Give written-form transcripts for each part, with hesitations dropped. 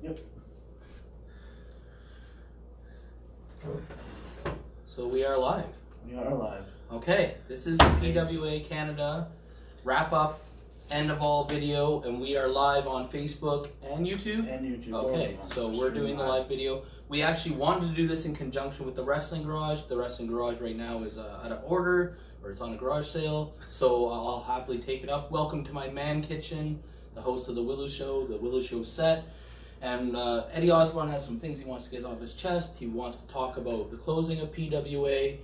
Yep. So we are live. We are live. Okay, this is the PWA Canada Wrap Up End of All video, and we are live on Facebook and YouTube. Okay, so we're doing the live video. We actually wanted to do this in conjunction with the Wrestling Garage. The Wrestling Garage right now is out of order, or it's on a garage sale, so I'll happily take it up. Welcome to my man kitchen, the host of The Willow Show, The Willow Show set. And Eddie Osborne has some things he wants to get off his chest. He wants to talk about the closing of PWA,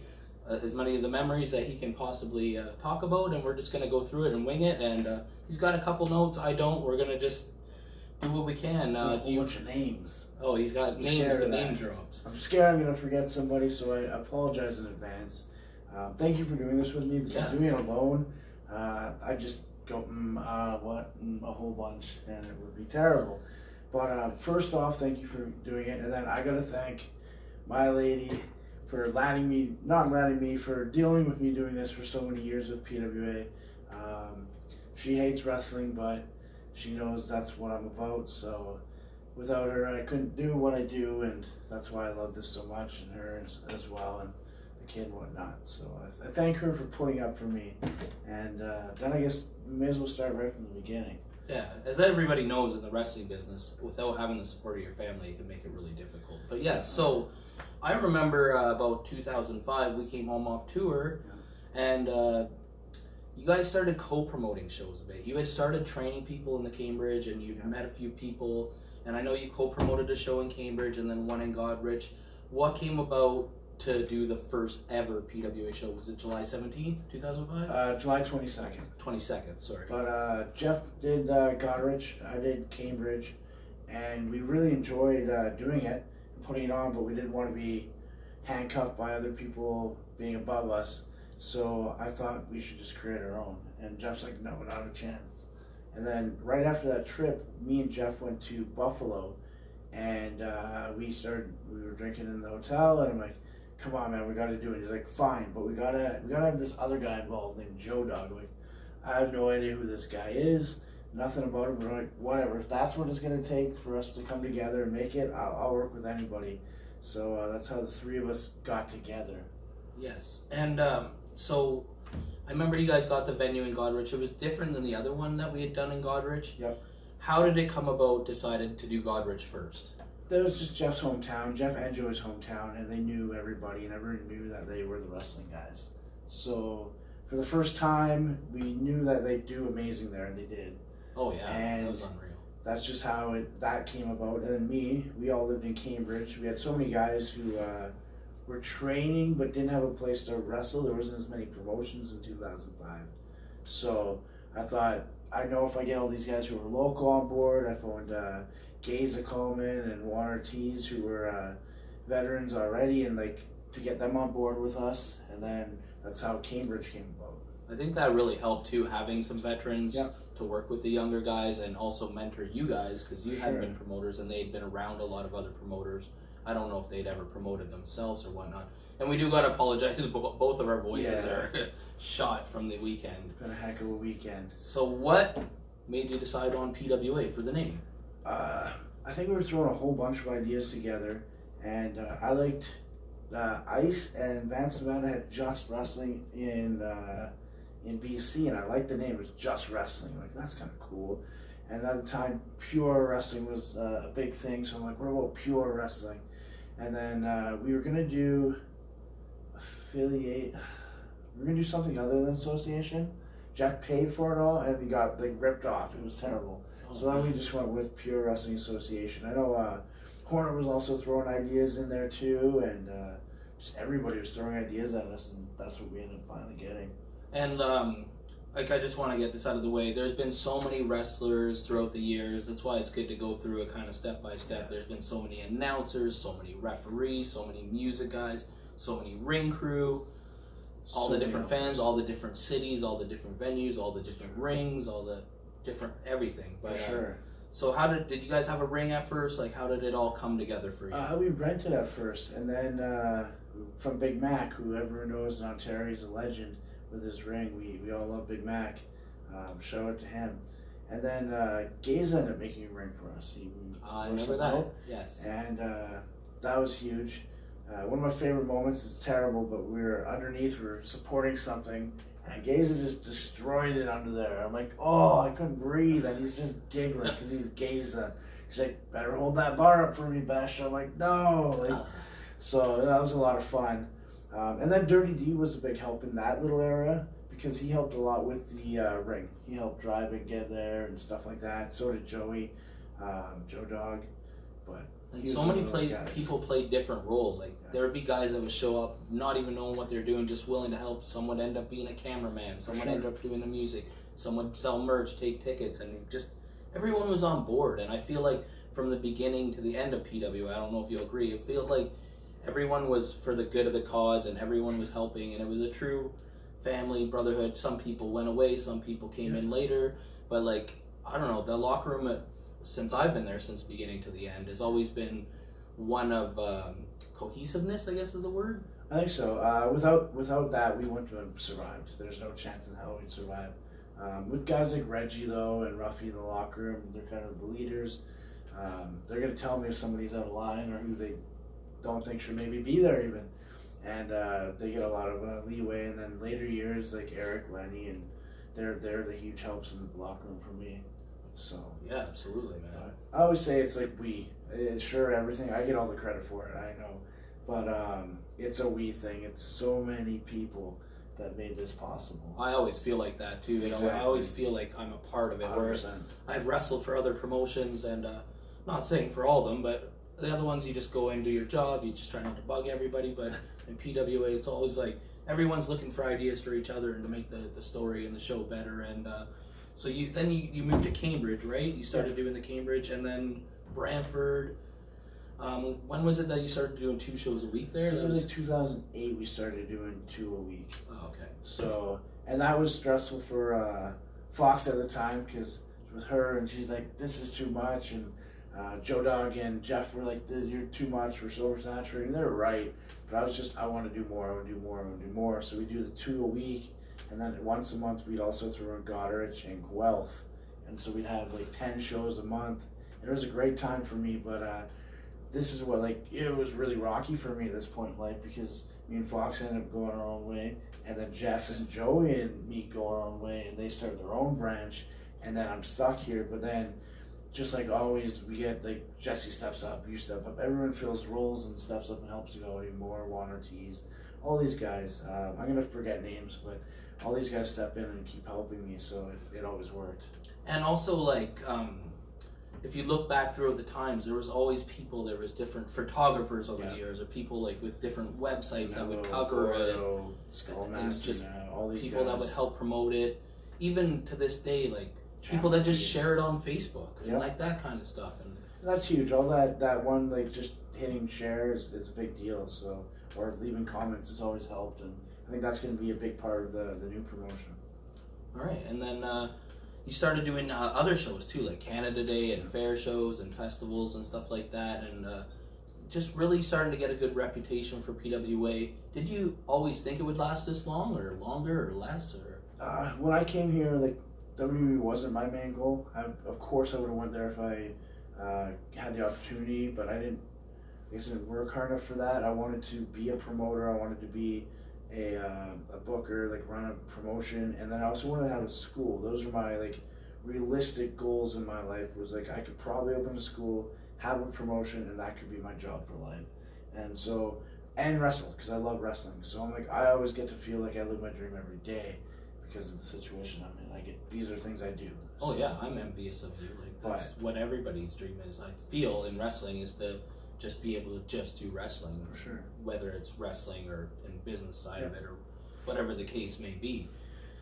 as many of the memories that he can possibly talk about, and we're just going to go through it and wing it. And he's got a couple notes, I don't. We're going to just do what we can. A whole bunch of names. Oh, he's got names to name drops. I'm scared I'm going to forget somebody, so I apologize in advance. Thank you for doing this with me, because doing it alone, I just go, a whole bunch, and it would be terrible. But first off, thank you for doing it, and then I got to thank my lady for for dealing with me doing this for so many years with PWA. She hates wrestling, but she knows that's what I'm about, so without her I couldn't do what I do, and that's why I love this so much, and her as well, and the kid and whatnot. So I thank her for putting up for me, and then I guess we may as well start right from the beginning. Yeah, as everybody knows in the wrestling business, without having the support of your family, it can make it really difficult. But yeah, so I remember about 2005, we came home off tour, and you guys started co-promoting shows a bit. You had started training people in the Cambridge, and you met a few people, and I know you co-promoted a show in Cambridge and then one in Godrich. What came about to do the first ever PWA show? Was it July 17th, 2005? July 22nd. 22nd, sorry. But Jeff did Godrich, I did Cambridge, and we really enjoyed doing it and putting it on, but we didn't want to be handcuffed by other people being above us, so I thought we should just create our own. And Jeff's like, no, not a chance. And then right after that trip, me and Jeff went to Buffalo, and we were drinking in the hotel, and I'm like, come on, man, we got to do it. He's like, fine, but we gotta have this other guy involved named Joe Dog. Like, I have no idea who this guy is, nothing about him, but like, whatever. If that's what it's gonna take for us to come together and make it, I'll work with anybody. So that's how the three of us got together. Yes, and so I remember you guys got the venue in Godrich. It was different than the other one that we had done in Godrich. Yep. How did it come about, decided to do Godrich first? That was just Jeff's hometown, Jeff and Joey's hometown, and they knew everybody, and everyone knew that they were the wrestling guys. So for the first time, we knew that they'd do amazing there, and they did. Oh yeah, and that was unreal. That's just how that came about. And then we all lived in Cambridge. We had so many guys who were training but didn't have a place to wrestle. There wasn't as many promotions in 2005. So I thought, I know if I get all these guys who are local on board, I phoned Gaza Coleman and Juan Ortiz, who were veterans already, and like to get them on board with us, and then that's how Cambridge came about. I think that really helped too, having some veterans to work with the younger guys and also mentor you guys, because you hadn't been promoters and they'd been around a lot of other promoters. I don't know if they'd ever promoted themselves or whatnot. And we do got to apologize, both of our voices are shot from the weekend. It's been a heck of a weekend. So what made you decide on PWA for the name? I think we were throwing a whole bunch of ideas together, and I liked Ice and Van Savannah had Just Wrestling in BC, and I liked the name. It was Just Wrestling. Like, that's kind of cool. And at the time, Pure Wrestling was a big thing, so I'm like, what about Pure Wrestling? And then we were gonna do affiliate. We were gonna do something other than association. Jeff paid for it all, and we got like ripped off. It was terrible. So then we just went with Pure Wrestling Association. I know Horner was also throwing ideas in there too, and just everybody was throwing ideas at us, and that's what we ended up finally getting. And like, I just want to get this out of the way. There's been so many wrestlers throughout the years. That's why it's good to go through it kind of step by step. There's been so many announcers, so many referees, so many music guys, so many ring crew, all the different fans, all the different cities, all the different venues, all the different rings, all the different everything. But so how did you guys have a ring at first? Like, how did it all come together for you? We rented at first, and then from Big Mac, who everyone knows in Ontario, he's a legend with his ring. We all love Big Mac. Shout out to him. And then Gaze ended up making a ring for us. I remember that. Yes. And that was huge. One of my favorite moments is terrible, but we were underneath, we were supporting something, and Gaze just destroyed it under there. I'm like, oh, I couldn't breathe, and he's just giggling because he's Gaze. He's like, better hold that bar up for me, Besh. I'm like, no. So that was a lot of fun. And then Dirty D was a big help in that little area because he helped a lot with the ring. He helped drive and get there and stuff like that. So did Joey, Joe Dog. But and so many people played different roles. Like there would be guys that would show up not even knowing what they're doing, just willing to help. Some would end up being a cameraman. Someone end up doing the music. Some would sell merch, take tickets, and just everyone was on board. And I feel like from the beginning to the end of PWA, I don't know if you'll agree, it felt like everyone was for the good of the cause and everyone was helping, and it was a true family, brotherhood. Some people went away, some people came in later, but like, I don't know, the locker room since I've been there since beginning to the end has always been one of cohesiveness, I guess is the word. I think so. Without that, we wouldn't have survived. There's no chance in hell we'd survive. With guys like Reggie though and Ruffy in the locker room, they're kind of the leaders. They're gonna tell me if somebody's out of line or who they don't think should maybe be there even, and they get a lot of leeway. And then later years like Eric, Lenny, and they're the huge helps in the locker room for me. So yeah, absolutely, man. I always say it's like it's sure everything. I get all the credit for it, I know, but it's a we thing. It's so many people that made this possible. I always feel like that too. You know, I always feel like I'm a part of it. 100%. Where I've wrestled for other promotions, and not saying for all of them, but the other ones you just go and do your job. You just try not to bug everybody. But in PWA, it's always like everyone's looking for ideas for each other and to make the story and the show better. And so you moved to Cambridge, right? You started doing the Cambridge, and then Brantford. When was it that you started doing 2 shows a week there? It was like 2008 we started doing 2 a week. Oh, okay. So, and that was stressful for Fox at the time because with her, and she's like, this is too much, and Joe Dog and Jeff were like, you're too much, we're so oversaturated, and they're right, but I want to do more, so we do the 2 a week, and then once a month we'd also throw in Goderich and Guelph, and so we'd have like 10 shows a month, and it was a great time for me, but this is what, like, it was really rocky for me at this point in life because me and Fox ended up going our own way, and then Jeff and Joey and me go our own way, and they start their own branch, and then I'm stuck here. But then, just like always, we get, like, Jesse steps up, you step up, everyone fills roles and steps up and helps you out even more. Juan Ortiz, all these guys, I'm going to forget names, but all these guys step in and keep helping me, so it always worked. And also, like, if you look back throughout the times, there was always people, there was different photographers over the years, or people like with different websites that would cover it, and it's just all these people that would help promote it. Even to this day, like people that just share it on Facebook and like that kind of stuff. And that's huge. All that one, like just hitting share is a big deal. So, or leaving comments has always helped, and I think that's going to be a big part of the new promotion. All right, and then you started doing other shows too, like Canada Day and fair shows and festivals and stuff like that, and just really starting to get a good reputation for PWA. Did you always think it would last this long, or longer, or less, or? When I came here, like WWE wasn't my main goal. Of course, I would have went there if I had the opportunity, but I didn't work hard enough for that. I wanted to be a promoter. I wanted to be a booker, like run a promotion, and then I also wanted to have a school. Those are my like realistic goals in my life. Was like I could probably open a school, have a promotion, and that could be my job for life. And so, and wrestle, because I love wrestling. So I'm like, I always get to feel like I live my dream every day because of the situation I'm in. These are things I do. Oh yeah, I'm envious of you. Like that's what everybody's dream is. I feel in wrestling is to just be able to just do wrestling, for sure. Whether it's wrestling or in business side of it or whatever the case may be.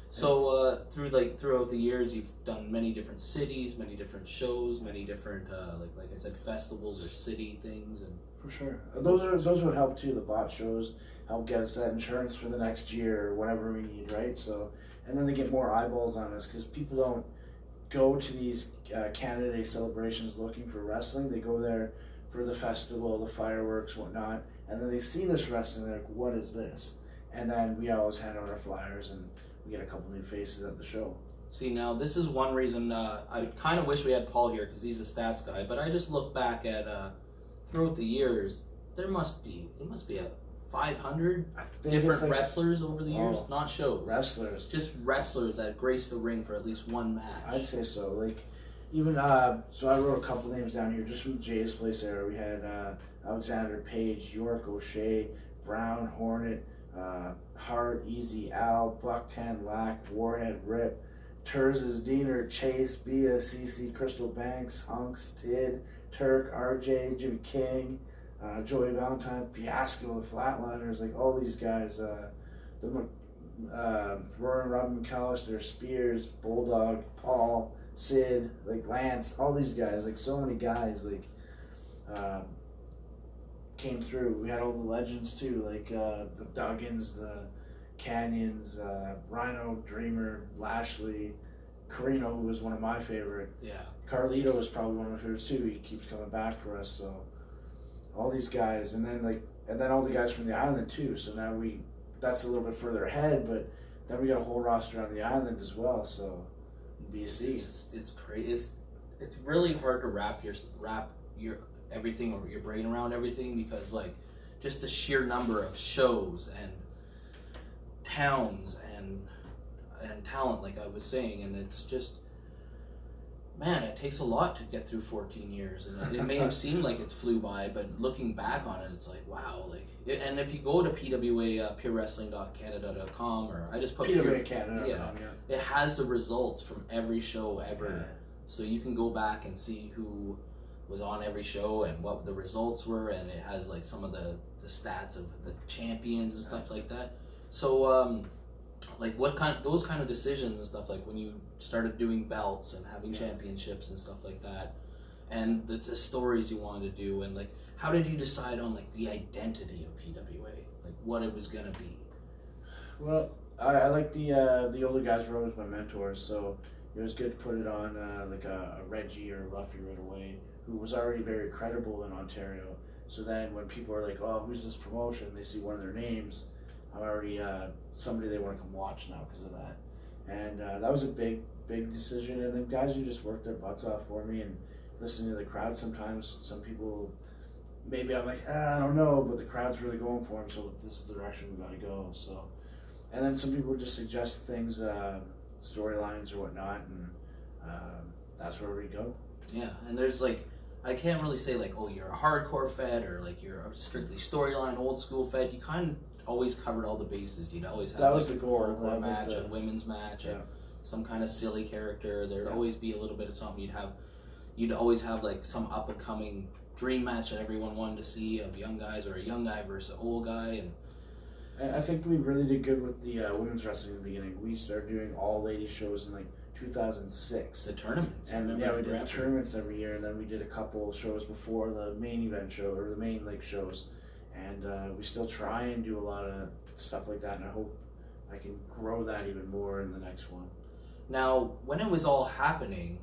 So throughout the years, you've done many different cities, many different shows, many different like I said, festivals or city things, and for sure those would help too. The bot shows help get us that insurance for the next year or whatever we need, right? So, and then they get more eyeballs on us because people don't go to these Canada Day celebrations looking for wrestling. They go there for the festival, the fireworks, whatnot, and then they see this wrestling, they're like, what is this? And then we always hand out our flyers, and we get a couple new faces at the show. See, now this is one reason I kind of wish we had Paul here because he's a stats guy. But I just look back at throughout the years, it must be a 500 different like, wrestlers over the years, not shows. Wrestlers, just wrestlers that grace the ring for at least one match. I'd say so. Like even so, I wrote a couple names down here just from Jay's Place era. We had Alexander Page, York O'Shea, Brown, Hornet, Hart, Easy, Al, Bucktan, Lack, Warhead, Rip, Terz's, Diener, Chase, Bia, CC, Crystal Banks, Hunks, Tid, Turk, RJ, Jimmy King, Joey Valentine, Fiasco, Flatliners, like all these guys, Rory and Robin McAllister, Spears, Bulldog, Paul, Sid, like Lance, all these guys, like so many guys, like came through. We had all the legends too, like the Duggins, the Canyons, Rhino, Dreamer, Lashley, Carino, who was one of my favorite. Yeah. Carlito is probably one of my favorites too. He keeps coming back for us. So all these guys, and then all the guys from the island too. So now that's a little bit further ahead, but then we got a whole roster on the island as well. So BC, it's crazy. It's really hard to wrap your everything or your brain around everything because like just the sheer number of shows and towns and talent, like I was saying, and it's just, man, it takes a lot to get through 14 years, and it may have seemed like it's flew by, but looking back on it, it's like, wow, like, and if you go to PWA purewrestling.canada.com, or I just put PWA it has the results from every show ever, so you can go back and see who was on every show and what the results were, and it has like some of the stats of the champions and stuff like that. So like those kind of decisions and stuff, like when you started doing belts and having championships and stuff like that, and the stories you wanted to do, and like how did you decide on like the identity of PWA, like what it was gonna be? Well, I like the older guys were always my mentors, so it was good to put it on like a Reggie or a Ruffy right away, who was already very credible in Ontario. So then when people are like, oh, who's this promotion, they see one of their names, I'm already somebody they want to come watch now because of that. And that was a big decision. And then guys who just worked their butts off for me, and listening to the crowd sometimes, some people, maybe I'm like, I don't know, but the crowd's really going for him, so this is the direction we got to go. So, and then some people just suggest things, storylines or whatnot, and that's where we go. Yeah, and there's like, I can't really say like, oh, you're a hardcore fed or like you're a strictly storyline, old school fed. You kind of always covered all the bases. You'd always have that was like the goal, a hardcore match, a women's match, and some kind of silly character. There'd always be a little bit of something. You'd always have like some up and coming dream match that everyone wanted to see of young guys, or a young guy versus an old guy. And I think we really did good with the women's wrestling in the beginning. We started doing all ladies shows in like 2006. The tournaments. And we did the tournaments every year, and then we did a couple shows before the main event show, or the main like shows. And we still try and do a lot of stuff like that, and I hope I can grow that even more in the next one. Now, when it was all happening,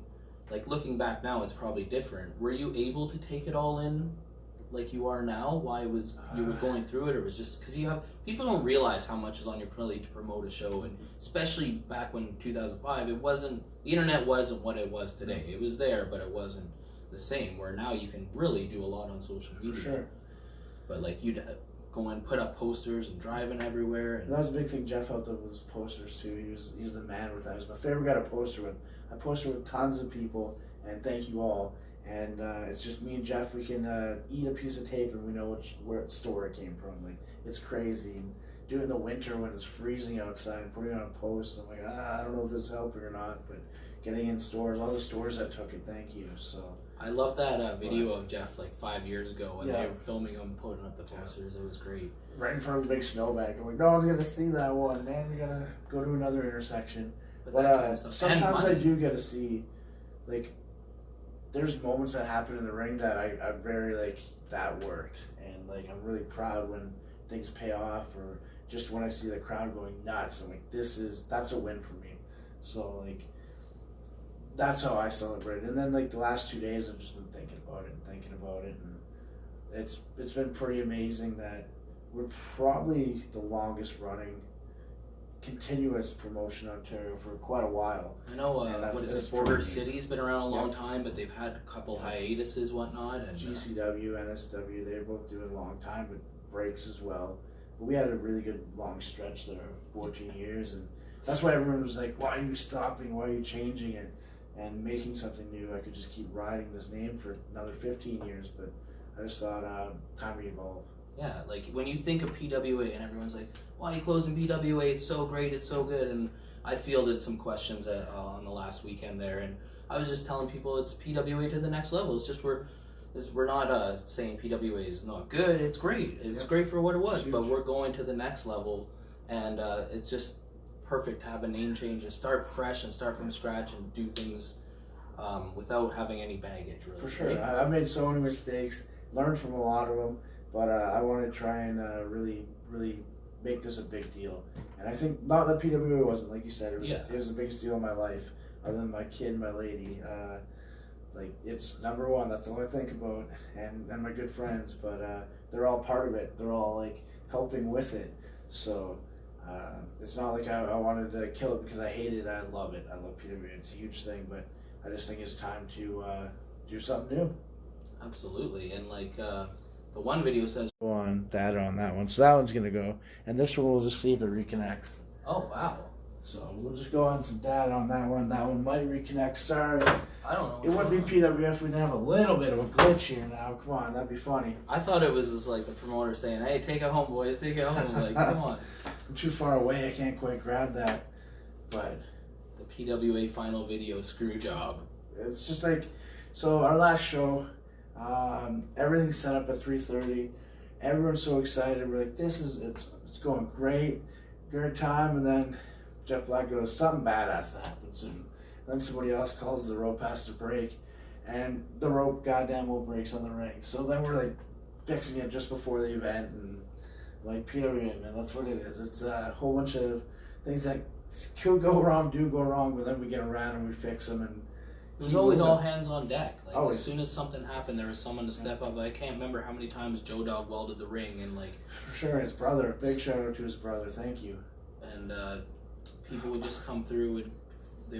like looking back now, it's probably different. Were you able to take it all in like you are now? Why you were going through it, or was just because people don't realize how much is on your plate to promote a show, and especially back when 2005, the internet wasn't what it was today. It was there, but it wasn't the same. Where now you can really do a lot on social media. Sure. But like you'd go and put up posters and driving everywhere. And that was a big thing Jeff helped up with his posters too. He was the man with that. He was my favorite guy to poster with. I posted with tons of people, and thank you all. And it's just me and Jeff. We can eat a piece of tape and we know what store it came from. Like, it's crazy. And doing it in the winter when it's freezing outside, putting it on posts, I'm like, I don't know if this is helping or not, but getting in stores, all the stores that took it, thank you. So I love that video of Jeff like 5 years ago when they were filming him, putting up the posters. It was great. Right in front of the big snowbank. I'm like, no one's gonna see that one, man. We gotta go to another intersection. But sometimes I do get to see, like, there's moments that happen in the ring that I'm very like, that worked, and like I'm really proud when things pay off, or just when I see the crowd going nuts. I'm like, that's a win for me. So like, that's how I celebrate. And then like the last 2 days, I've just been thinking about it, and it's been pretty amazing that we're probably the longest running continuous promotion in Ontario for quite a while. I know, what is it, Border City's been around a long time, but they've had a couple hiatuses, whatnot. And GCW, NSW, they're both doing a long time, but breaks as well. But we had a really good long stretch there, 14 years, and that's why everyone was like, why are you stopping, why are you changing it, and making something new? I could just keep riding this name for another 15 years, but I just thought, time to evolve. Yeah, like when you think of PWA and everyone's like, why are you closing PWA? It's so great, it's so good. And I fielded some questions on the last weekend there, and I was just telling people it's PWA to the next level. It's just we're not saying PWA is not good. It's great. It's great for what it was, but we're going to the next level, and it's just perfect to have a name change and start fresh and start from scratch and do things without having any baggage. Really, for sure, right? I've made so many mistakes, learned from a lot of them. But I want to try and really make this a big deal. And I think, not that PWA wasn't, like you said, it was the biggest deal in my life, other than my kid and my lady. Like, it's number one, that's all I think about, and my good friends. But they're all part of it. They're all, like, helping with it. So it's not like I wanted to kill it because I hate it. I love it. I love PWA. It's a huge thing, but I just think it's time to do something new. Absolutely. And, like... the one video says go on that on that one, so that one's gonna go, and this one we'll just see if it reconnects. Oh wow! So we'll just go on some data on that one. That one might reconnect. Sorry, I don't know. It would be PWF if we didn't have a little bit of a glitch here now. Come on, that'd be funny. I thought it was just like the promoter saying, "Hey, take it home, boys, take it home." Like, come on. I'm too far away. I can't quite grab that. But the PWA final video screw job. It's just like, so our last show. Everything's set up at 3:30. Everyone's so excited. We're like, it's going great, good time. And then Jeff Black goes, something bad has to happen soon. And then somebody else calls the rope has to break, and the rope goddamn well breaks on the ring. So then we're like fixing it just before the event, and like PWA, man, that's what it is. It's a whole bunch of things that could go wrong, do go wrong, but then we get around and we fix them. And it was always all hands on deck. Like always. As soon as something happened, there was someone to step up. I can't remember how many times Joe Dog welded the ring, and like for sure, his brother. Big shout out to his brother. Thank you. And people would just come through, and they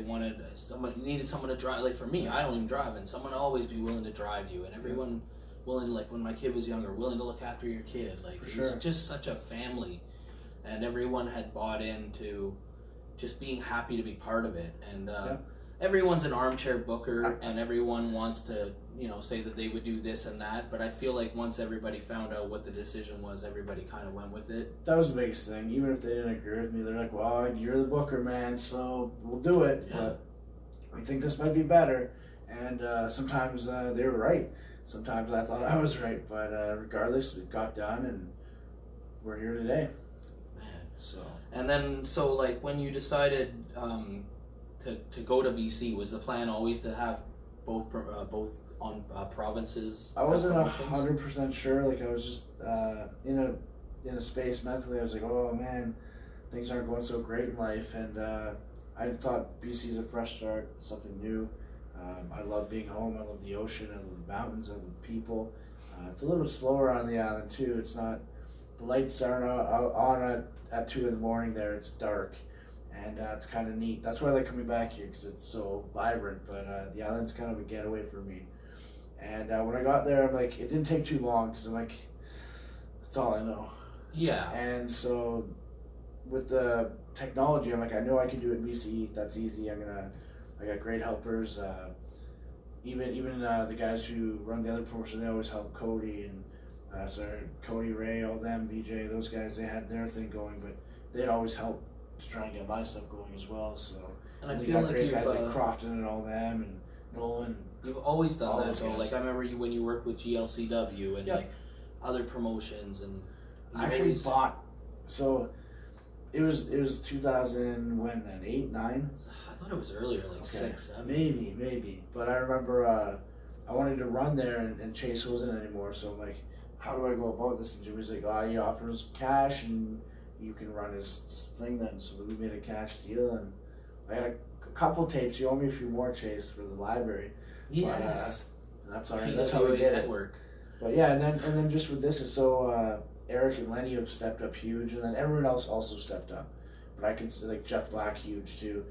needed someone to drive. Like for me, I don't even drive, and someone would always be willing to drive you, and everyone willing. Like when my kid was younger, willing to look after your kid. Like it was just such a family, and everyone had bought into just being happy to be part of it, and. Everyone's an armchair booker, and everyone wants to, say that they would do this and that. But I feel like once everybody found out what the decision was, everybody kind of went with it. That was the biggest thing. Even if they didn't agree with me, they're like, "Well, you're the booker, man, so we'll do it." Yeah. But we think this might be better. And sometimes they were right. Sometimes I thought I was right. But regardless, it got done, and we're here today. Man, so like when you decided. To go to BC, was the plan always to have both on provinces? I wasn't 100% sure. Like I was just in a space mentally. I was like, oh man, things aren't going so great in life, and I thought BC is a fresh start, something new. I love being home. I love the ocean. I love the mountains. I love the people. It's a little bit slower on the island too. It's not the lights aren't on at 2 in the morning. There, it's dark. And it's kind of neat. That's why I like coming back here, because it's so vibrant. But the island's kind of a getaway for me. And when I got there, I'm like, it didn't take too long, because I'm like, that's all I know. Yeah. And so with the technology, I'm like, I know I can do it in BC. That's easy. I got great helpers. Even the guys who run the other promotion, they always help. Cody and Cody, Ray, all them, BJ, those guys, they had their thing going, but they'd always help to try and get my stuff going as well. So and I feel like great guys like Crofton and all them, and Nolan. You've always done that though. Like I remember you when you worked with GLCW and like other promotions, and I actually bought. So it was 2000 when then 8, 9. I thought it was earlier, like 6, 7. Maybe. But I remember I wanted to run there, and Chase wasn't anymore. So I'm like, how do I go about this? And Jimmy's like, oh, he offers cash and you can run his thing then. So we made a cash deal, and I got a couple tapes. You owe me a few more, Chase, for the library. Yes. But, that's all right. That's how we did it. But yeah, and then just with this, it's so Eric and Lenny have stepped up huge, and then everyone else also stepped up. but I consider like Jet Black huge too.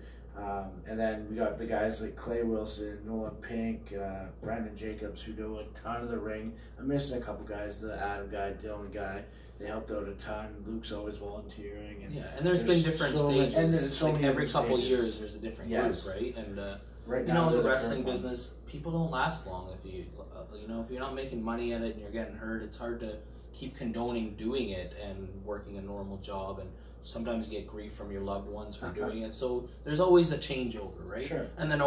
And then we got the guys like Clay Wilson, Nolan Pink, Brandon Jacobs, who do a ton of the ring. I'm missing a couple guys, the Adam guy, Dylan guy. They helped out a ton. Luke's always volunteering. And and there's been different stages. And there's so like many every couple stages. years, there's a different group, right? And right you now, know, the wrestling business, people don't last long if you know, if you're not making money at it and you're getting hurt. It's hard to keep condoning doing it and working a normal job, and sometimes you get grief from your loved ones for doing it. So there's always a changeover, right? Sure. And then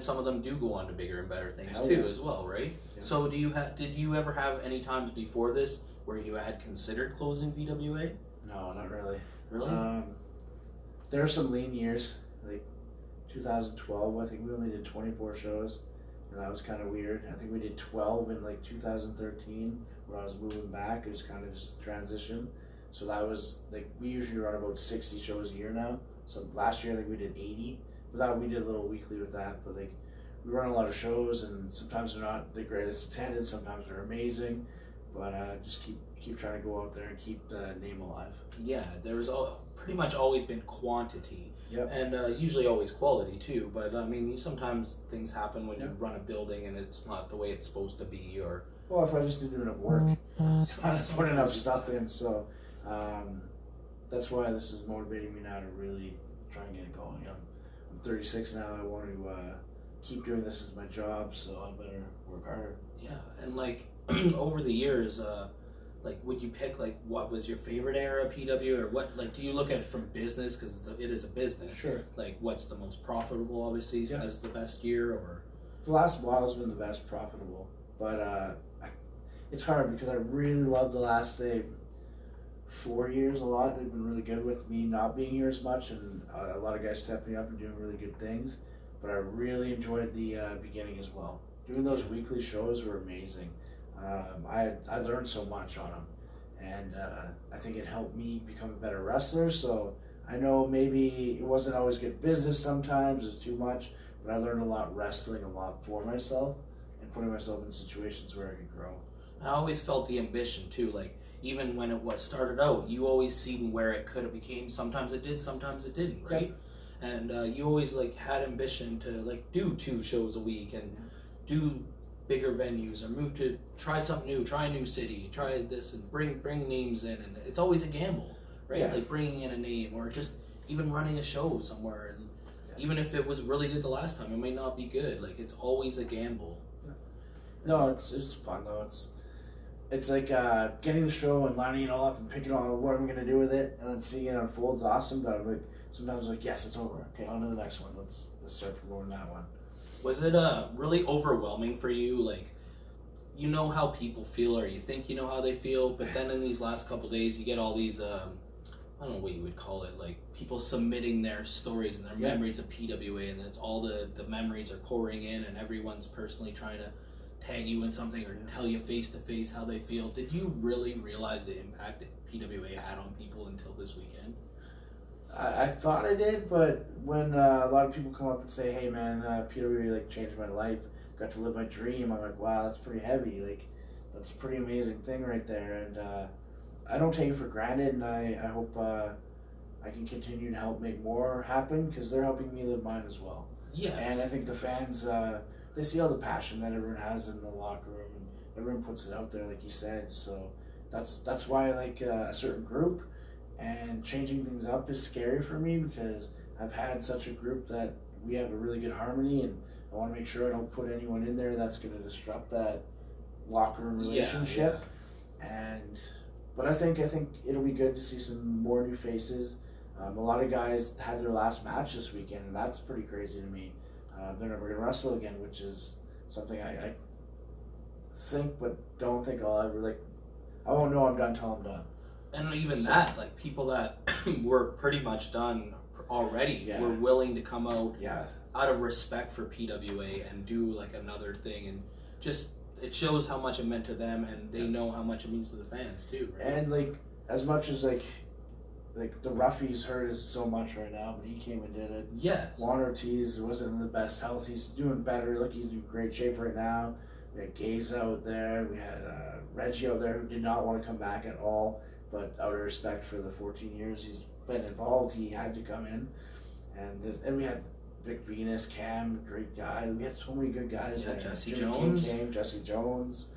some of them do go on to bigger and better things as well, right? Yeah. So did you ever have any times before this where you had considered closing PWA? No, not really. Really? There are some lean years, like 2012. I think we only did 24 shows, and that was kind of weird. I think we did 12 in like 2013 when I was moving back. It was kind of just a transition. So that was like, we usually run about 60 shows a year now. So last year I think we did 80. But we did a little weekly with that. But like, we run a lot of shows, and sometimes they're not the greatest attended. Sometimes they're amazing. But just keep trying to go out there and keep the name alive. Yeah, there was pretty much always been quantity. Yep. And usually always quality too. But I mean, sometimes things happen when you run a building and it's not the way it's supposed to be, or. Well, if I just didn't do enough work, I was putting enough stuff in. So that's why this is motivating me now to really try and get it going. I'm 36 now. I want to keep doing this as my job, so I better work harder. Yeah, and like over the years, like would you pick like what was your favorite era of PW, or what, like do you look at it from business, because it is a business? Sure. Like what's the most profitable, obviously, as the best year, or? The last while has been the best profitable, but it's hard because I really love the last 4 years a lot. They've been really good with me not being here as much, and a lot of guys stepping up and doing really good things. But I really enjoyed the beginning as well. Doing those weekly shows were amazing. I learned so much on them, and I think it helped me become a better wrestler. So I know maybe it wasn't always good business sometimes, it's too much, but I learned a lot wrestling, a lot for myself, and putting myself in situations where I could grow. I always felt the ambition too, like even when it started out, you always seen where it could have became. Sometimes it did, sometimes it didn't, right? Yep. And you always like had ambition to like do 2 shows a week and do bigger venues, or move to try something new, try a new city, try this, and bring names in. And it's always a gamble, right? Yeah. Like bringing in a name, or just even running a show somewhere. And even if it was really good the last time, it might not be good. Like it's always a gamble. No, it's fun though. It's like getting the show and lining it all up and picking on what am I gonna do with it, and then seeing it unfold is awesome. But I'm like, sometimes I'm like, yes, it's over. Okay, on to the next one. Let's start promoting that one. Was it really overwhelming for you? Like, you know how people feel, or you think you know how they feel, but then in these last couple of days, you get all these I don't know what you would call it, like people submitting their stories and their memories of PWA, and it's all the memories are pouring in, and everyone's personally trying to tag you in something or tell you face to face how they feel. Did you really realize the impact that PWA had on people until this weekend? I thought I did, but when a lot of people come up and say, "Hey man, PWA like changed my life, got to live my dream," I'm like, wow, that's pretty heavy. Like, that's a pretty amazing thing right there, and I don't take it for granted, and I hope I can continue to help make more happen, because they're helping me live mine as well. Yeah. And I think the fans, they see all the passion that everyone has in the locker room, and everyone puts it out there, like you said. So that's why I like a certain group, and changing things up is scary for me, because I've had such a group that we have a really good harmony, and I want to make sure I don't put anyone in there that's going to disrupt that locker room relationship. But I think it'll be good to see some more new faces. A lot of guys had their last match this weekend, and that's pretty crazy to me. They're never going to wrestle again, which is something I think but don't think I'll ever, like, I won't know I'm done until I'm done. And even that, like, people that were pretty much done already were willing to come out out of respect for PWA and do, like, another thing. And just, it shows how much it meant to them, and they know how much it means to the fans, too. Right? And, like, as much as, like the Ruffy's hurt us so much right now, but he came and did it. Yes. Juan Ortiz wasn't in the best health. He's doing better. Look, he's in great shape right now. We had Gaze out there. We had Reggie out there, who did not want to come back at all, but out of respect for the 14 years, he's been involved, he had to come in, and we had Vic Venus, Cam, great guy. We had so many good guys. Yeah, Jesse Jimmy Jones. King came, Jesse Jones,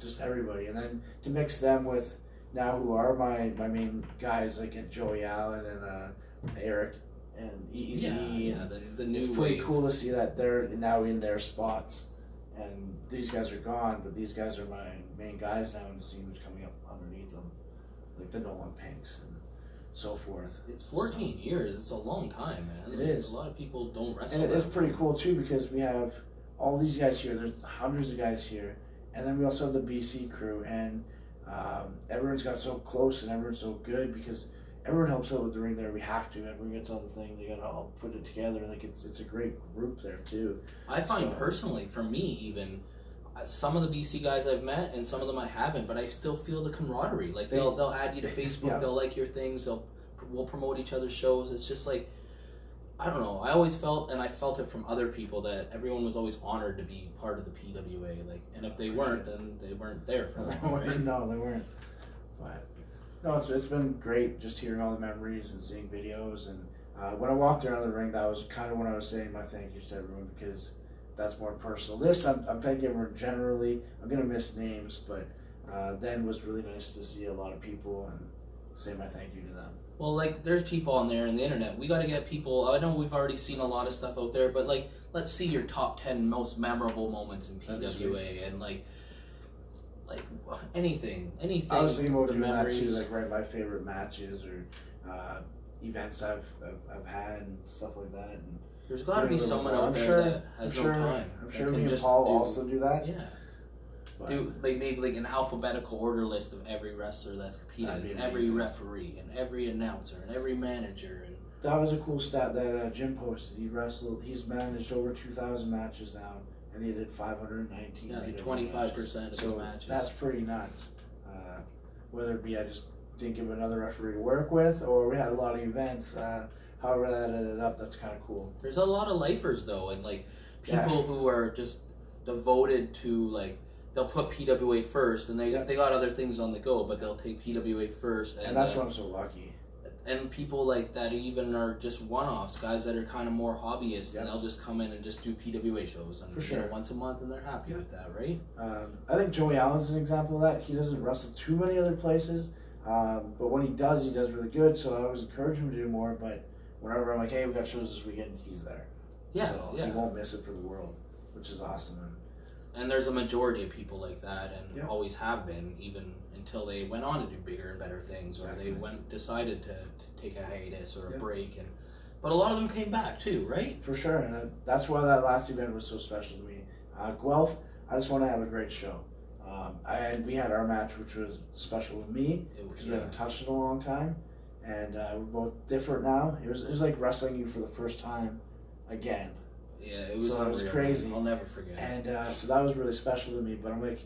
just everybody. And then to mix them with now who are my main guys, like Joey Allen and Eric and Easy. Yeah, the new it's pretty cool to see that they're now in their spots. And these guys are gone, but these guys are my main guys now, and to see who's coming up underneath them, like the Nolan Pinks and so forth. It's 14 years. It's a long time, man. It is. A lot of people don't wrestle. And it is pretty cool too, because we have all these guys here. There's hundreds of guys here, and then we also have the BC crew, and everyone's got so close and everyone's so good because everyone helps out with the ring there. We have to. Everyone gets on the thing. They gotta all put it together. Like it's a great group there too. I find personally, for me even, some of the BC guys I've met and some of them I haven't, but I still feel the camaraderie. Like they'll add you to Facebook. Yeah. They'll like your things. We'll promote each other's shows. It's just like, I don't know. I always felt, and I felt it from other people, that everyone was always honored to be part of the PWA. Like, and if they weren't, then they weren't there for them. Right? No, they weren't. But no, it's been great just hearing all the memories and seeing videos. And when I walked around the ring, that was kind of when I was saying my thank yous to everyone, because that's more personal. This, I'm thanking everyone generally. I'm going to miss names, but then was really nice to see a lot of people and say my thank you to them. Well, like, there's people on there on the internet. We got to get people. I know we've already seen a lot of stuff out there, but like, let's see your top 10 most memorable moments in PWA and like anything. I was thinking about doing that too, like write my favorite matches or events I've had and stuff like that. And there's got to be someone out there that has no time. I'm sure me and Paul also do that. Yeah. Do maybe like an alphabetical order list of every wrestler that's competed, and every referee, and every announcer, and every manager. And that was a cool stat that Jim posted. He's managed over 2,000 matches now, and he did 519. Yeah, 25% of his matches. That's pretty nuts. Whether it be I just didn't give another referee to work with, or we had a lot of events. However that ended up, that's kind of cool. There's a lot of lifers though, and like people who are just devoted to like. They'll put PWA first, and they got other things on the go, but they'll take PWA first. And that's why I'm so lucky. And people like that even are just one-offs, guys that are kind of more hobbyists, and they'll just come in and just do PWA shows and once a month, and they're happy with that, right? I think Joey Allen's an example of that. He doesn't wrestle too many other places, but when he does really good. So I always encourage him to do more. But whenever I'm like, hey, we got shows this weekend, he's there. Yeah, so he won't miss it for the world, which is awesome. And there's a majority of people like that, and always have been, even until they went on to do bigger and better things, or they decided to take a hiatus or a break. But a lot of them came back too, right? For sure, and that's why that last event was so special to me. Guelph, I just want to have a great show. And we had our match, which was special with me because we haven't touched in a long time, and we're both different now. It was like wrestling you for the first time again. Yeah, it was crazy. I'll never forget. And so that was really special to me. But I'm like,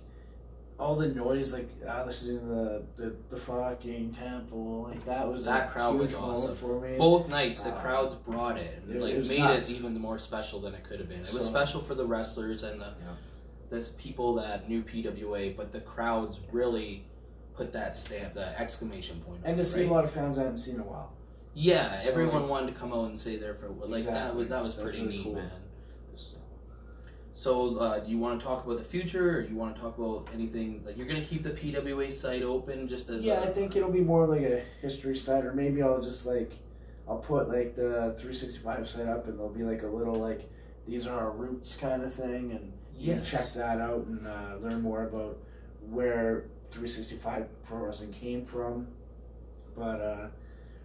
all the noise, like listening to the fucking temple, like that crowd was awesome for me. Both nights, the crowds brought it, and it made nuts. it even more special than it could have been. It was special for the wrestlers and the people that knew PWA, but the crowds really put that stamp, the exclamation point. And to see a lot of fans I hadn't seen in a while. Yeah, everyone wanted to come out and say there for that was pretty really neat, cool. Man. So, do you want to talk about the future, or do you want to talk about anything? Like, you're going to keep the PWA site open just as I think it'll be more like a history site, or maybe I'll just I'll put like the 365 site up, and there'll be like a little like, these are our roots kind of thing, and you can check that out and learn more about where 365 Pro Wrestling came from. But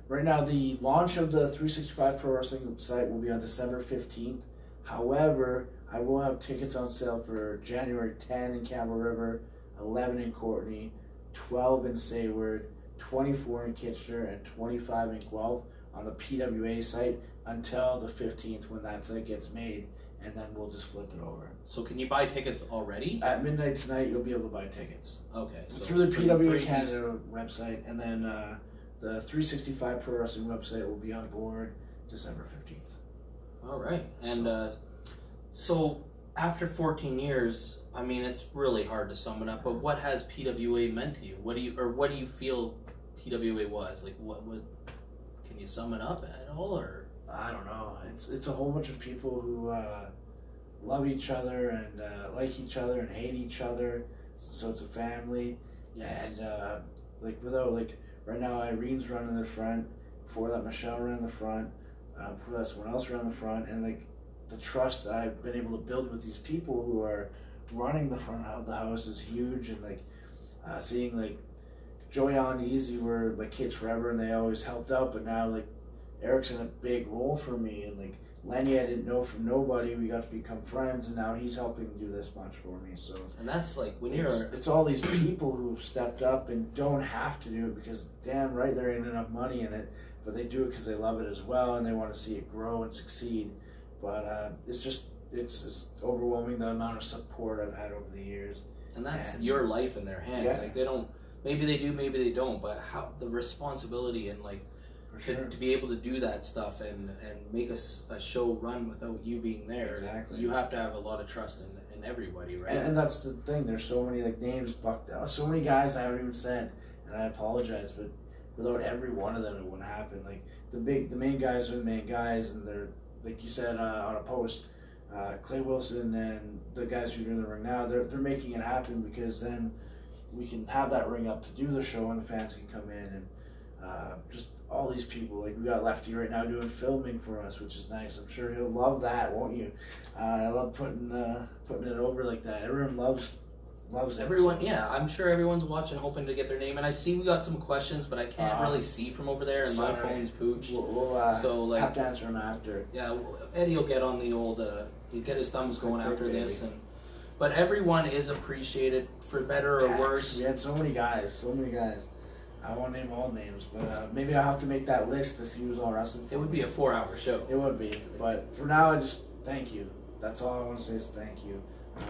right now, the launch of the 365 Pro Wrestling site will be on December 15th. However, I will have tickets on sale for January 10 in Campbell River, 11 in Courtenay, 12 in Sayward, 24 in Kitchener, and 25 in Guelph on the PWA site until the 15th when that site gets made, and then we'll just flip it over. So can you buy tickets already? At midnight tonight, you'll be able to buy tickets. Okay. So through the PWA Canada website, and then the 365 Pro Wrestling website will be on board December 15th. All right. And so after 14 years, I mean, it's really hard to sum it up, but what has PWA meant to you? What do you feel PWA was? Like, what Can you sum it up at all, or? I don't know. It's a whole bunch of people who love each other and like each other and hate each other. So it's a family. Yes. And without right now, Irene's running the front. Before that, Michelle ran the front. Before that, someone else ran the front. And the trust that I've been able to build with these people who are running the front of the house is huge. And seeing Joya and Easy were kids forever, and they always helped out. But now Eric's in a big role for me, and Lenny I didn't know from nobody. We got to become friends, and now he's helping do this much for me. So, and that's when it's all these people who've stepped up and don't have to do it because damn right there ain't enough money in it, but they do it because they love it as well and they want to see it grow and succeed. But it's overwhelming the amount of support I've had over the years. And that's your life in their hands. Yeah. They don't. Maybe they do, maybe they don't. But how the responsibility and to be able to do that stuff and make a show run without you being there. Exactly. You have to have a lot of trust in everybody, right? And that's the thing. There's so many names, so many guys I haven't even said, and I apologize, but without every one of them, it wouldn't happen. The main guys are the main guys, and they're like you said on a post. Clay Wilson and the guys who are doing the ring now, they're making it happen because then we can have that ring up to do the show and the fans can come in and just all these people. We got Lefty right now doing filming for us, which is nice. I'm sure he'll love that, won't you? I love putting it over like that. Everyone loves everyone. it. Yeah, I'm sure everyone's watching, hoping to get their name. And I see we got some questions, but I can't really see from over there, and my phone's pooched. We'll have to answer them after. Yeah, Eddie will get on the old. He'll get his thumbs going after this, but everyone is appreciated for better or worse. We had so many guys. I won't name all names, but maybe I'll have to make that list to see who's all wrestling. It would be a 4-hour show. It would be, but for now, I just thank you. That's all I want to say is thank you.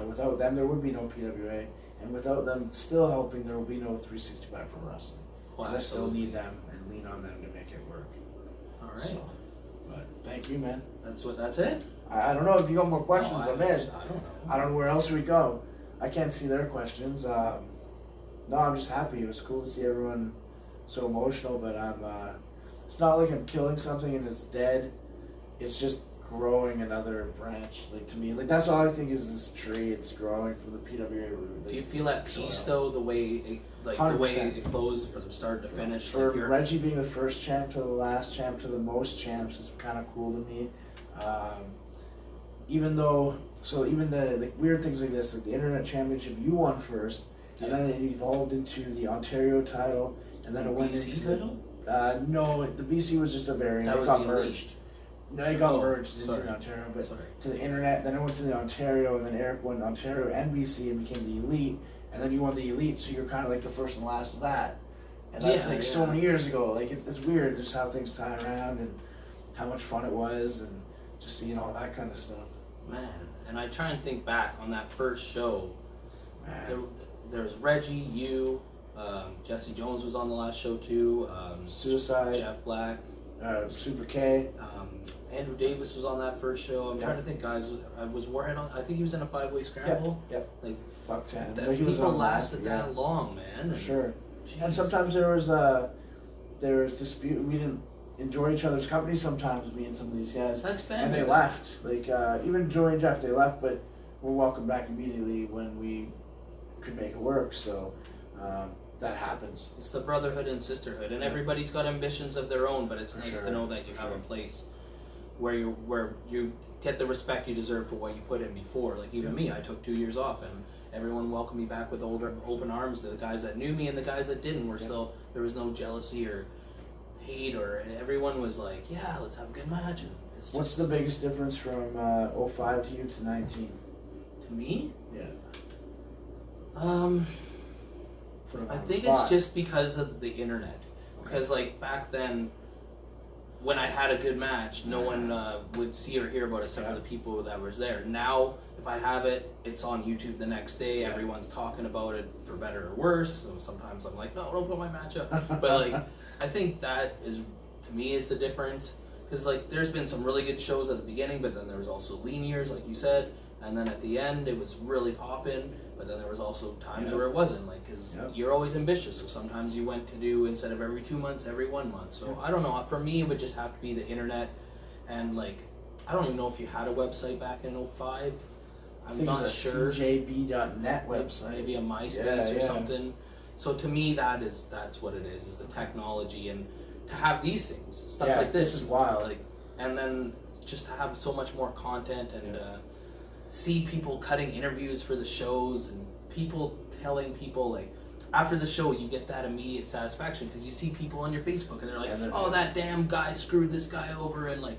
Without them, there would be no PWA, and without them still helping, there will be no 365 Pro Wrestling. Because I still need them and lean on them to make it work. All right. So, but thank you, man. That's it? I don't know if you got more questions. I don't know. I don't know where else we go. I can't see their questions. No, I'm just happy. It was cool to see everyone so emotional, but it's not like I'm killing something and it's dead. It's just growing another branch. To me, that's all I think is this tree. It's growing from the PWA root. Do you feel at peace though, the way the way it closed from start to finish? For Reggie being the first champ to the last champ to the most champs is kind of cool to me. Even the weird things like this, the Internet Championship, you won first, and then it evolved into the Ontario title, and then it went into title? No, the BC was just a variant. That it was got the merged. No, it got merged into sorry. the Ontario, but Sorry. to the Internet. Then it went to the Ontario, and then Eric won Ontario and BC and became the Elite, and then you won the Elite, so you're kind of the first and last of that. And that's so many years ago. It's weird just how things tie around and how much fun it was, and just seeing all that kind of stuff. Man, and I try and think back on that first show. There was Reggie, you, Jesse Jones was on the last show too. Suicide, Jeff Black, Super K. Andrew Davis was on that first show. I'm trying to think, guys. Was Warhead on? I think he was in a 5-way scramble. Yep. Fuck 10. People lasted that long, man. For sure. Geez. And sometimes there was dispute. We didn't enjoy each other's company sometimes, me and some of these guys. That's family. And they left. Even Joey and Jeff, they left, but we're welcome back immediately when we could make it work. So that happens. It's the brotherhood and sisterhood, and everybody's got ambitions of their own. But it's nice to know that you have a place where you get the respect you deserve for what you put in before. Even me, I took 2 years off, and everyone welcomed me back with open arms. The guys that knew me and the guys that didn't were still. There was no jealousy or hate, or everyone was like, yeah, let's have a good match. And what's the biggest difference from 05 to you to 19? To me? Yeah. I think it's just because of the internet. Because back then, when I had a good match, no one would see or hear about it except for the people that was there. Now, if I have it, it's on YouTube the next day. Everyone's talking about it for better or worse. So sometimes I'm like, no, don't put my match up. But I think that is, to me, is the difference. Because there's been some really good shows at the beginning, but then there was also lean years, like you said. And then at the end, it was really popping. but then there was also times where it wasn't, like, because you're always ambitious, so sometimes you went to do, instead of every 2 months, every 1 month. So I don't know, for me it would just have to be the internet, and like, I don't even know if you had a website back in 05. I'm not sure. CJB.net website. Maybe a MySpace or something. So to me, that's what it is the technology, and to have these things, stuff like this is wild. Like, and then just to have so much more content, and see people cutting interviews for the shows, and people telling people, like, after the show you get that immediate satisfaction because you see people on your Facebook and they're like, oh, that damn guy screwed this guy over, and like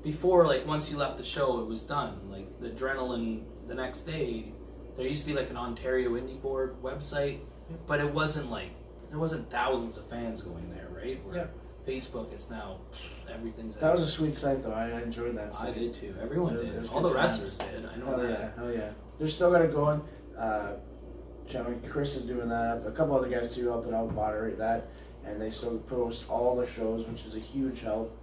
before, like, once you left the show it was done. Like, the adrenaline the next day, there used to be like an Ontario Indie Board website, but it wasn't like, there wasn't thousands of fans going there, right? Where Facebook, it's now everything's. That was a sweet site though. I enjoyed that site. I did too. Everyone did. All the wrestlers did. I know that. Hell yeah. They're still got it going. Chris is doing that. A couple other guys too helping out moderate that, and they still post all the shows, which is a huge help.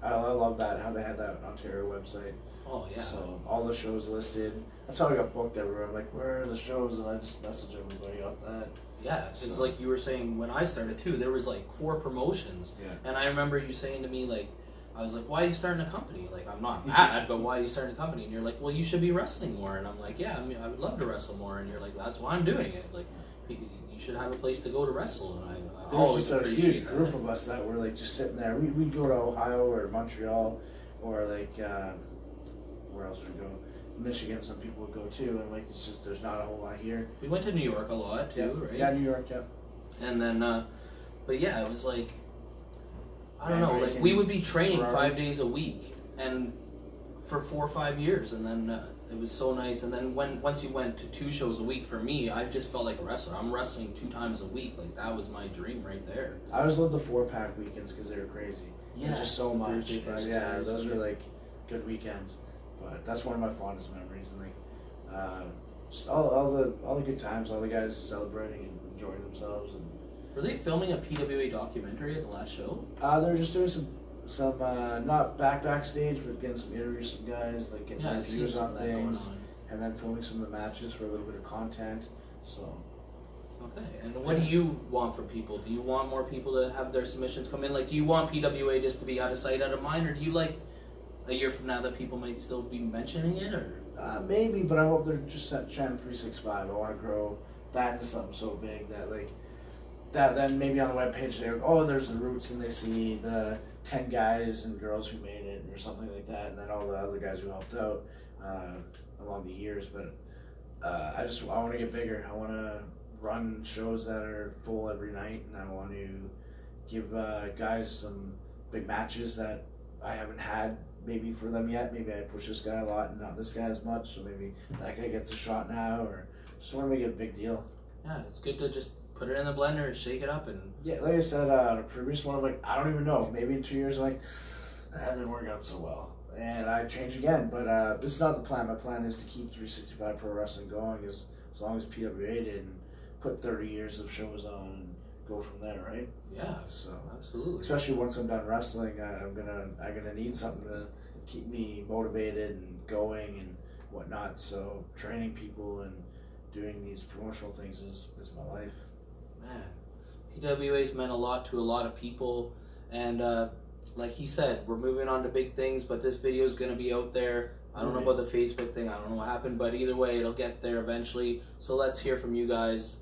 I love that, how they had that Ontario website. Oh yeah. So all the shows listed. That's how I got booked everywhere. I'm like, where are the shows? And I just message everybody about that. Yeah, because like you were saying, when I started too, there was like 4 promotions. Yeah. And I remember you saying to me, like, I was like, why are you starting a company? Like, I'm not mad, but why are you starting a company? And you're like, well, you should be wrestling more. And I'm like, yeah, I mean, I would love to wrestle more. And you're like, that's why I'm doing it. Like, you should have a place to go to wrestle. And I always appreciate a huge group of us that were like just sitting there. We'd go to Ohio or Montreal or like, where else would we go? Michigan, some people would go too, and like, it's just, there's not a whole lot here. We went to New York a lot too, right? Yeah, New York, yeah. And then, but yeah, it was like, I don't know, like, we would be training 5 days a week, and for 4 or 5 years, and then it was so nice. And then once you went to 2 shows a week, for me, I just felt like a wrestler. I'm wrestling 2 times a week, like, that was my dream right there. I always loved the 4-pack weekends because they were crazy. Yeah, there's just so much. Yeah, those were like good weekends. But that's one of my fondest memories, and like, just all the good times, all the guys celebrating and enjoying themselves. And were they filming a PWA documentary at the last show? They were just doing some not backstage, but getting some interviews, some guys, like getting interviews on things, and then filming some of the matches for a little bit of content. So. Okay, and what do you want for people? Do you want more people to have their submissions come in? Like, do you want PWA just to be out of sight, out of mind, or do you like a year from now that people might still be mentioning it, or? Maybe, but I hope they're just at Channel 365. I want to grow that into something so big that, like, that then maybe on the webpage they go, oh, there's the Roots, and they see the 10 guys and girls who made it, or something like that, and then all the other guys who helped out along the years. But I want to get bigger. I want to run shows that are full every night, and I want to give guys some big matches that I haven't had maybe for them yet. Maybe I push this guy a lot and not this guy as much, so maybe that guy gets a shot now, or just want to make it a big deal. Yeah, it's good to just put it in the blender and shake it up. And yeah, like I said, the previous one, I'm like, I don't even know, maybe in 2 years I'm like, that didn't work out so well, and I change again. But this is not the plan. My plan is to keep 365 Pro Wrestling going as long as PWA did, and put 30 years of shows on and go from there, right? Yeah, so absolutely. Especially once I'm done wrestling, I'm gonna need something to keep me motivated and going and whatnot. So training people and doing these promotional things is my life. Man, PWA's meant a lot to a lot of people, and like he said, we're moving on to big things. But this video is gonna be out there. I don't know about the Facebook thing. I don't know what happened, but either way, it'll get there eventually. So let's hear from you guys.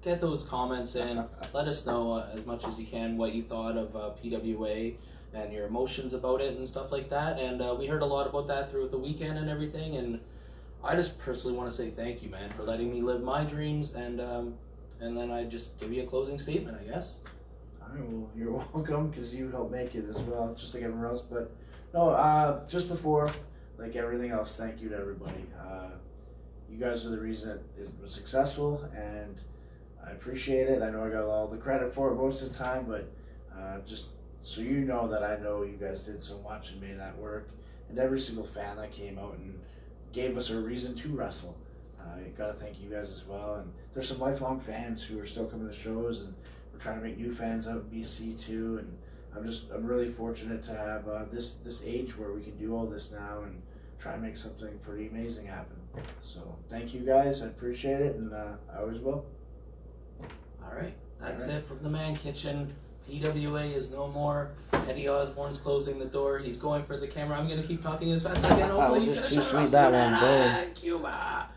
Get those comments in. Let us know as much as you can what you thought of PWA and your emotions about it and stuff like that. And we heard a lot about that throughout the weekend and everything. And I just personally want to say thank you, man, for letting me live my dreams. And then I just give you a closing statement, I guess. All right, well, you're welcome, because you helped make it as well, just like everyone else. But no, just before, like everything else, thank you to everybody. You guys are the reason it was successful, and I appreciate it. I know I got all the credit for it most of the time, but just so you know that I know you guys did so much and made that work. And every single fan that came out and gave us a reason to wrestle. I gotta thank you guys as well. And there's some lifelong fans who are still coming to shows, and we're trying to make new fans out in BC too. And I'm really fortunate to have this age where we can do all this now and try and make something pretty amazing happen. So thank you guys. I appreciate it, and I always will. All right. That's it from the Man Kitchen. PWA is no more. Eddie Osborne's closing the door. He's going for the camera. I'm going to keep talking as fast as I can. Hopefully he's going to shut it off. Cuba.